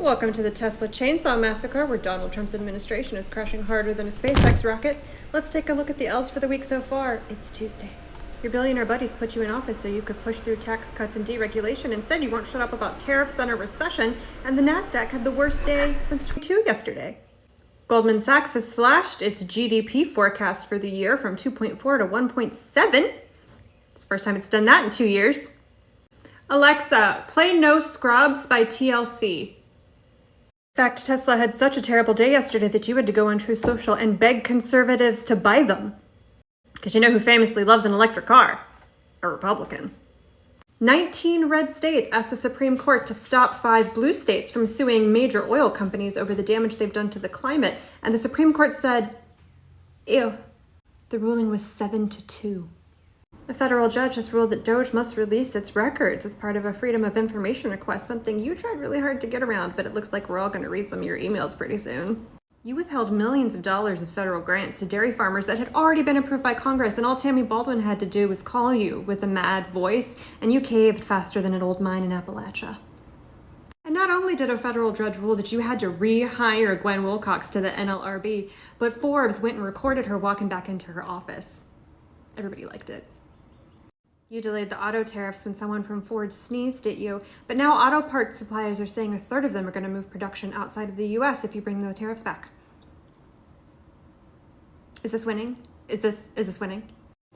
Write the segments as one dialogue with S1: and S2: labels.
S1: Welcome to the Tesla Chainsaw Massacre, where Donald Trump's administration is crashing harder than a SpaceX rocket. Let's take a look at the L's for the week so far. It's Tuesday. Your billionaire buddies put you in office so you could push through tax cuts and deregulation. Instead, you won't shut up about tariffs and a recession, and the NASDAQ had the worst day since 2022 yesterday. Goldman Sachs has slashed its GDP forecast for the year from 2.4 to 1.7. It's the first time it's done that in 2 years. Alexa, play No Scrubs by TLC. In fact, Tesla had such a terrible day yesterday that you had to go on Truth Social and beg conservatives to buy them. Because you know who famously loves an electric car? A Republican. 19 red states asked the Supreme Court to stop 5 blue states from suing major oil companies over the damage they've done to the climate, and the Supreme Court said, ew. The ruling was 7-2. A federal judge has ruled that Doge must release its records as part of a Freedom of Information request, something you tried really hard to get around, but it looks like we're all going to read some of your emails pretty soon. You withheld millions of dollars of federal grants to dairy farmers that had already been approved by Congress, and all Tammy Baldwin had to do was call you with a mad voice, and you caved faster than an old mine in Appalachia. And not only did a federal judge rule that you had to rehire Gwen Wilcox to the NLRB, but Forbes went and recorded her walking back into her office. Everybody liked it. You delayed the auto tariffs when someone from Ford sneezed at you, but now auto parts suppliers are saying a third of them are going to move production outside of the US if you bring the tariffs back. Is this winning? Is this winning?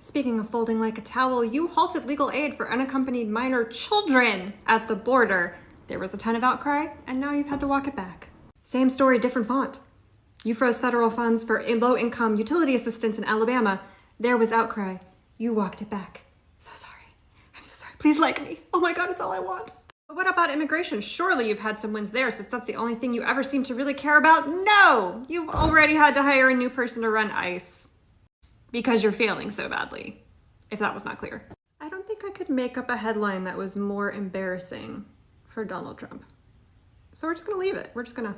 S1: Speaking of folding like a towel, you halted legal aid for unaccompanied minor children at the border. There was a ton of outcry, and now you've had to walk it back. Same story, different font. You froze federal funds for low-income utility assistance in Alabama. There was outcry. You walked it back. So sorry. I'm so sorry. Please like me. Oh my God, it's all I want. But what about immigration? Surely you've had some wins there, since that's the only thing you ever seem to really care about. No! You've already had to hire a new person to run ICE. Because you're failing so badly. If that was not clear. I don't think I could make up a headline that was more embarrassing for Donald Trump. So we're just gonna leave it. We're just gonna...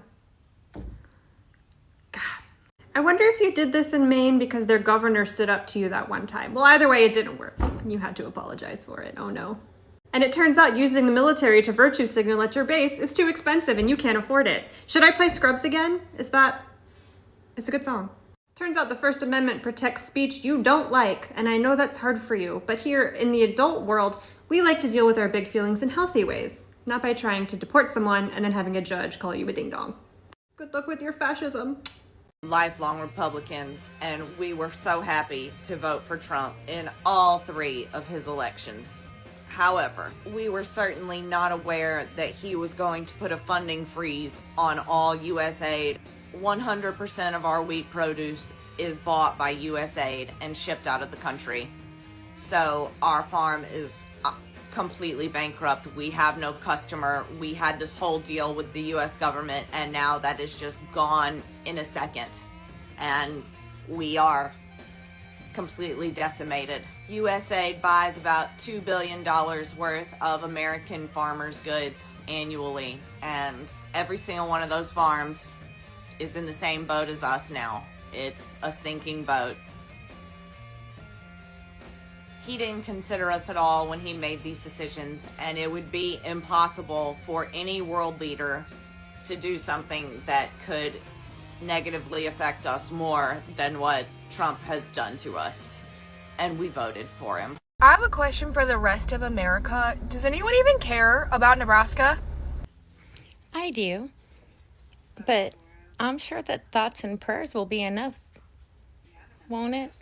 S1: God. I wonder if you did this in Maine because their governor stood up to you that one time. Well, either way, it didn't work. You had to apologize for it. Oh no. And it turns out using the military to virtue signal at your base is too expensive and you can't afford it. Should I play Scrubs again? It's a good song. Turns out the First Amendment protects speech you don't like, and I know that's hard for you, but here in the adult world, we like to deal with our big feelings in healthy ways, not by trying to deport someone and then having a judge call you a ding-dong. Good luck with your fascism.
S2: Lifelong Republicans, and we were so happy to vote for Trump in all 3 of his elections. However, we were certainly not aware that he was going to put a funding freeze on all USAID. 100% of our wheat produce is bought by USAID and shipped out of the country. So our farm is completely bankrupt. We have no customer. We had this whole deal with the US government, and now that is just gone in a second. And we are completely decimated. USAID buys about $2 billion worth of American farmers' goods annually, and every single one of those farms is in the same boat as us now. It's a sinking boat. He didn't consider us at all when he made these decisions, and it would be impossible for any world leader to do something that could negatively affect us more than what Trump has done to us. And we voted for him.
S3: I have a question for the rest of America. Does anyone even care about Nebraska?
S4: I do, but I'm sure that thoughts and prayers will be enough, won't it?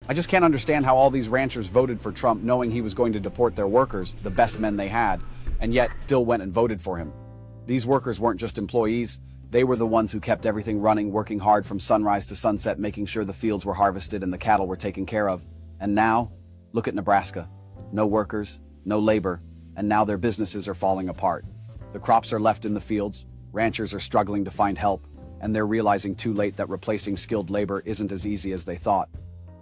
S5: I just can't understand how all these ranchers voted for Trump knowing he was going to deport their workers, the best men they had, and yet still went and voted for him. These workers weren't just employees. They were the ones who kept everything running, working hard from sunrise to sunset, making sure the fields were harvested and the cattle were taken care of. And now, look at Nebraska. No workers, no labor, and now their businesses are falling apart. The crops are left in the fields, ranchers are struggling to find help, and they're realizing too late that replacing skilled labor isn't as easy as they thought.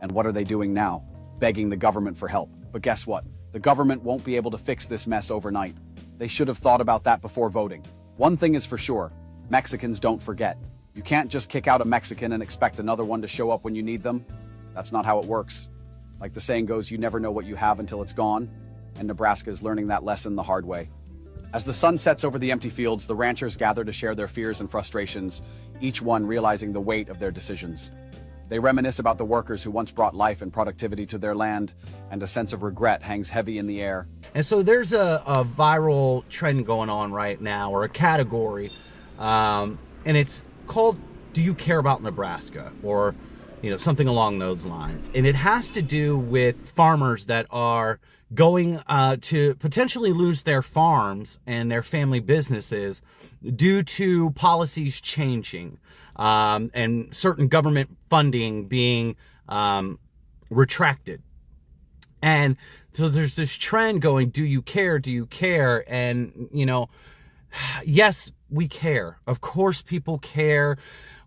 S5: And what are they doing now? Begging the government for help. But guess what? The government won't be able to fix this mess overnight. They should have thought about that before voting. One thing is for sure, Mexicans don't forget. You can't just kick out a Mexican and expect another one to show up when you need them. That's not how it works. Like the saying goes, you never know what you have until it's gone, and Nebraska is learning that lesson the hard way. As the sun sets over the empty fields, the ranchers gather to share their fears and frustrations, each one realizing the weight of their decisions. They reminisce about the workers who once brought life and productivity to their land, and a sense of regret hangs heavy in the air.
S6: And so there's a viral trend going on right now, or a category, and it's called "Do You Care About Nebraska?" or something along those lines. And it has to do with farmers that are going to potentially lose their farms and their family businesses due to policies changing and certain government funding being retracted. And so there's this trend going, do you care? Do you care? And, yes, we care. Of course, people care.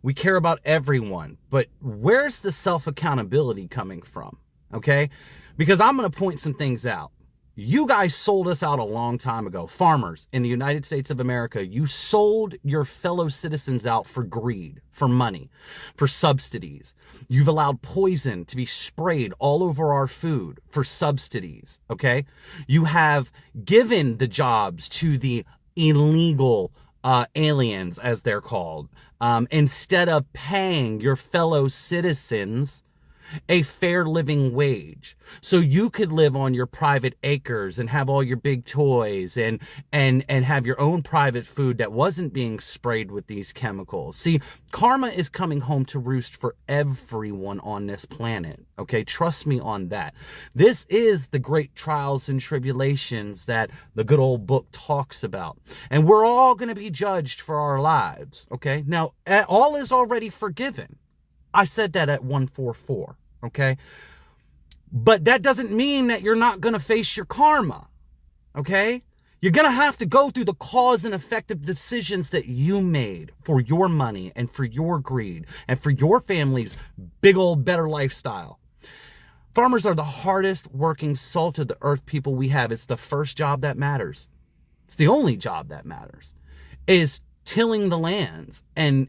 S6: We care about everyone. But where's the self-accountability coming from? Okay? Because I'm going to point some things out. You guys sold us out a long time ago. Farmers in the United States of America, you sold your fellow citizens out for greed, for money, for subsidies. You've allowed poison to be sprayed all over our food for subsidies, okay? You have given the jobs to the illegal aliens, as they're called, instead of paying your fellow citizens a fair living wage, so you could live on your private acres and have all your big toys and have your own private food that wasn't being sprayed with these chemicals. See, karma is coming home to roost for everyone on this planet. Okay, trust me on that. This is the great trials and tribulations that the good old book talks about, and we're all going to be judged for our lives. Okay, now all is already forgiven. I said that at 144, okay? But that doesn't mean that you're not going to face your karma, okay? You're going to have to go through the cause and effect of decisions that you made for your money and for your greed and for your family's big old better lifestyle. Farmers are the hardest working salt of the earth people we have. It's the first job that matters. It's the only job that matters, is tilling the lands and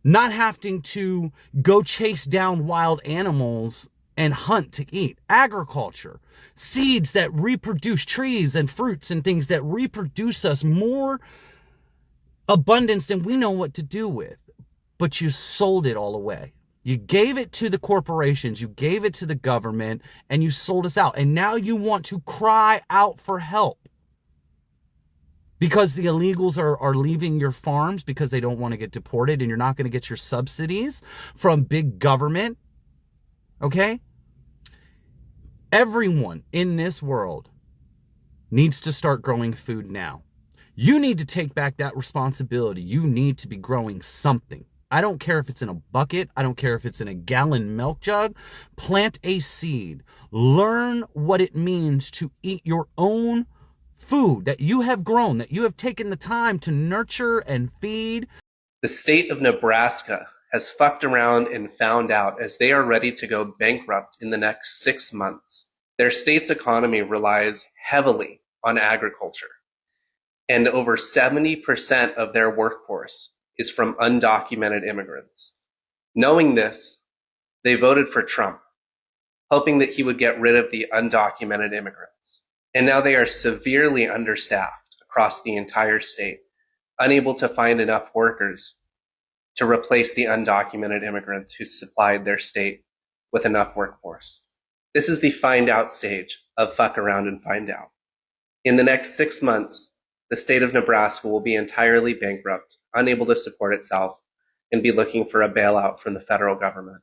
S6: not having to go chase down wild animals and hunt to eat. Agriculture, seeds that reproduce, trees and fruits and things that reproduce us more abundance than we know what to do with. But you sold it all away. You gave it to the corporations, you gave it to the government, and you sold us out. And now you want to cry out for help because the illegals are leaving your farms because they don't want to get deported, and you're not going to get your subsidies from big government. Okay? Everyone in this world needs to start growing food now. You need to take back that responsibility. You need to be growing something. I don't care if it's in a bucket. I don't care if it's in a gallon milk jug. Plant a seed. Learn what it means to eat your own food that you have grown, that you have taken the time to nurture and feed.
S7: The state of Nebraska has fucked around and found out, as they are ready to go bankrupt in the next 6 months. Their state's economy relies heavily on agriculture, and over 70% of their workforce is from undocumented immigrants. Knowing this, they voted for Trump, hoping that he would get rid of the undocumented immigrants. And now they are severely understaffed across the entire state, unable to find enough workers to replace the undocumented immigrants who supplied their state with enough workforce. This is the find out stage of fuck around and find out. In the next 6 months, the state of Nebraska will be entirely bankrupt, unable to support itself, and be looking for a bailout from the federal government.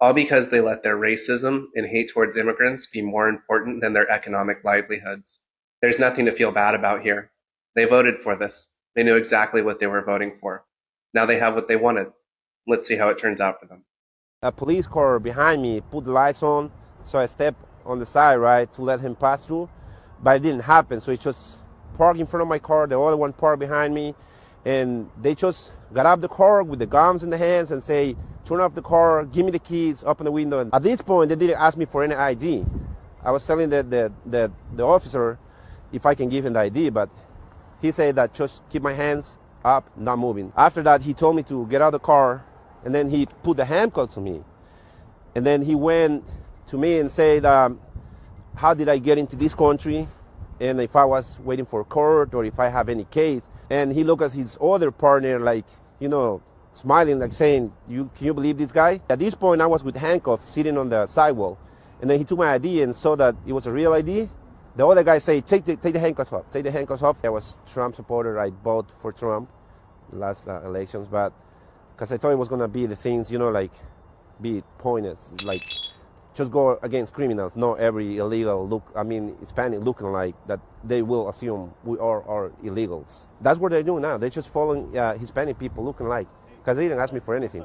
S7: All because they let their racism and hate towards immigrants be more important than their economic livelihoods. There's nothing to feel bad about here. They voted for this. They knew exactly what they were voting for. Now they have what they wanted. Let's see how it turns out for them.
S8: A police car behind me put the lights on, so I stepped on the side, right, to let him pass through, but it didn't happen. So he just parked in front of my car, the other one parked behind me, and they just got out of the car with the guns in the hands and say, turn off the car, give me the keys, open the window. And at this point, they didn't ask me for any ID. I was telling the officer if I can give him the ID, but he said that just keep my hands up, not moving. After that, he told me to get out of the car, and then he put the handcuffs on me. And then he went to me and said, how did I get into this country? and if I was waiting for court or if I have any case. And he looked at his other partner like, smiling, like saying, can you believe this guy? At this point, I was with handcuffs sitting on the sidewalk. And then he took my ID and saw that it was a real ID. The other guy said, take the handcuffs off, take the handcuffs off. I was Trump supporter. I voted for Trump last elections, but because I thought it was going to be the things, like be pointless, like just go against criminals, not every illegal Hispanic looking like that they will assume we are illegals. That's what they're doing now. They're just following Hispanic people looking like, because they didn't ask me for anything.